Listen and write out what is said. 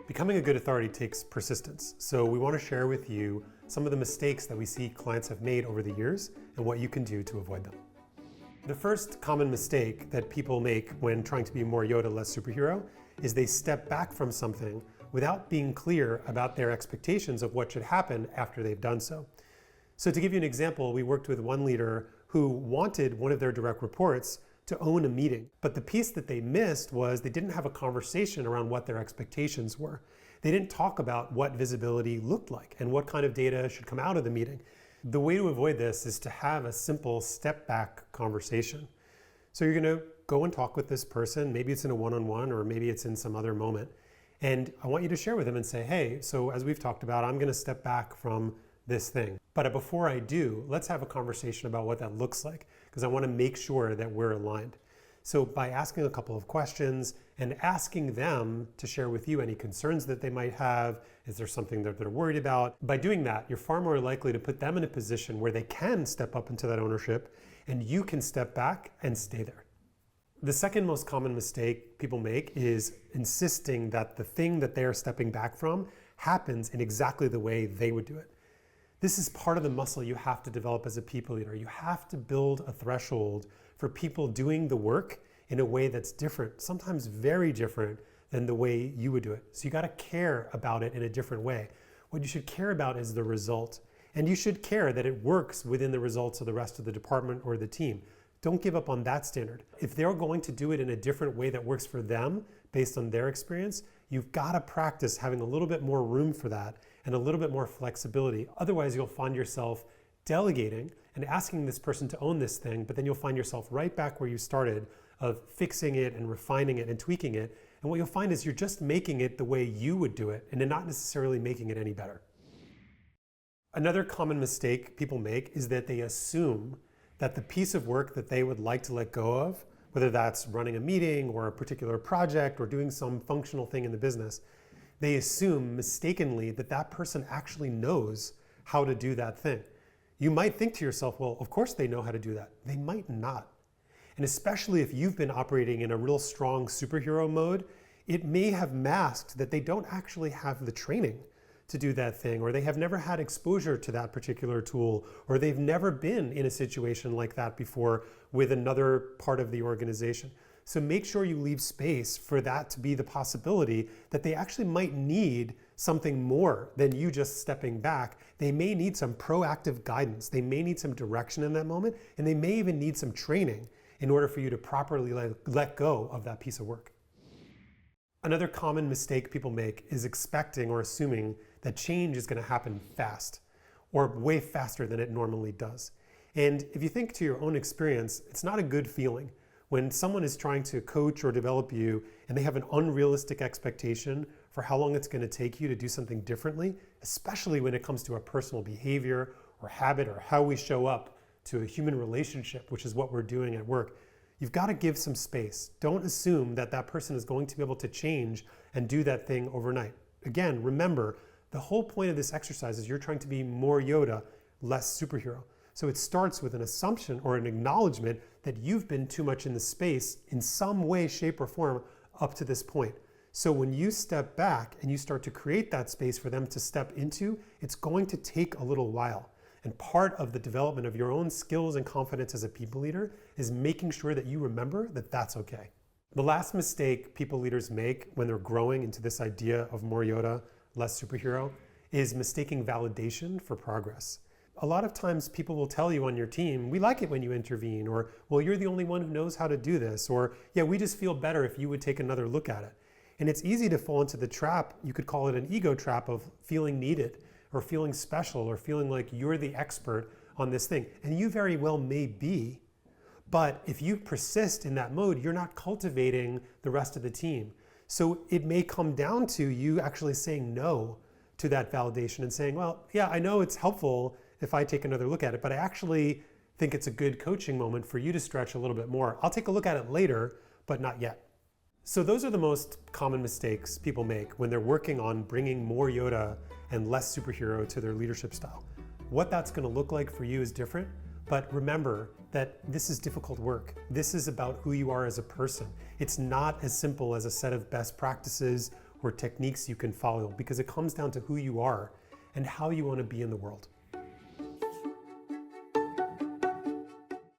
Becoming a good authority takes persistence, so we want to share with you some of the mistakes that we see clients have made over the years and what you can do to avoid them. The first common mistake that people make when trying to be more Yoda, less superhero, is they step back from something without being clear about their expectations of what should happen after they've done so. So to give you an example, we worked with one leader who wanted one of their direct reports to own a meeting. But the piece that they missed was they didn't have a conversation around what their expectations were. They didn't talk about what visibility looked like and what kind of data should come out of the meeting. The way to avoid this is to have a simple step back conversation. So you're gonna go and talk with this person, maybe it's in a one-on-one or maybe it's in some other moment. And I want you to share with them and say, hey, so as we've talked about, I'm gonna step back from this thing. But before I do, let's have a conversation about what that looks like, because I want to make sure that we're aligned. So by asking a couple of questions and asking them to share with you any concerns that they might have, is there something that they're worried about? By doing that, you're far more likely to put them in a position where they can step up into that ownership and you can step back and stay there. The second most common mistake people make is insisting that the thing that they are stepping back from happens in exactly the way they would do it. This is part of the muscle you have to develop as a people leader. You have to build a threshold for people doing the work in a way that's different, sometimes very different than the way you would do it. So you got to care about it in a different way. What you should care about is the result. And you should care that it works within the results of the rest of the department or the team. Don't give up on that standard. If they're going to do it in a different way that works for them based on their experience, you've got to practice having a little bit more room for that and a little bit more flexibility. Otherwise, you'll find yourself delegating and asking this person to own this thing, but then you'll find yourself right back where you started of fixing it and refining it and tweaking it. And what you'll find is you're just making it the way you would do it and not necessarily making it any better. Another common mistake people make is that they assume that the piece of work that they would like to let go of, whether that's running a meeting or a particular project or doing some functional thing in the business, they assume mistakenly that that person actually knows how to do that thing. You might think to yourself, well, of course they know how to do that. They might not. And especially if you've been operating in a real strong superhero mode, it may have masked that they don't actually have the training to do that thing, or they have never had exposure to that particular tool, or they've never been in a situation like that before with another part of the organization. So make sure you leave space for that to be the possibility that they actually might need something more than you just stepping back. They may need some proactive guidance. They may need some direction in that moment, and they may even need some training in order for you to properly let go of that piece of work. Another common mistake people make is expecting or assuming that change is going to happen fast or way faster than it normally does. And if you think to your own experience, it's not a good feeling when someone is trying to coach or develop you and they have an unrealistic expectation for how long it's going to take you to do something differently, especially when it comes to a personal behavior or habit or how we show up to a human relationship, which is what we're doing at work. You've got to give some space. Don't assume that that person is going to be able to change and do that thing overnight. Again, remember, the whole point of this exercise is you're trying to be more Yoda, less superhero. So it starts with an assumption or an acknowledgement that you've been too much in the space in some way, shape, or form up to this point. So when you step back and you start to create that space for them to step into, it's going to take a little while. And part of the development of your own skills and confidence as a people leader is making sure that you remember that that's okay. The last mistake people leaders make when they're growing into this idea of more Yoda, less superhero, is mistaking validation for progress. A lot of times people will tell you on your team, we like it when you intervene, or, well, you're the only one who knows how to do this, or, yeah, we just feel better if you would take another look at it. And it's easy to fall into the trap, you could call it an ego trap, of feeling needed, or feeling special, or feeling like you're the expert on this thing. And you very well may be, but if you persist in that mode, you're not cultivating the rest of the team. So it may come down to you actually saying no to that validation and saying, well, yeah, I know it's helpful if I take another look at it, but I actually think it's a good coaching moment for you to stretch a little bit more. I'll take a look at it later, but not yet. So those are the most common mistakes people make when they're working on bringing more Yoda and less superhero to their leadership style. What that's going to look like for you is different, but remember that this is difficult work. This is about who you are as a person. It's not as simple as a set of best practices or techniques you can follow, because it comes down to who you are and how you want to be in the world.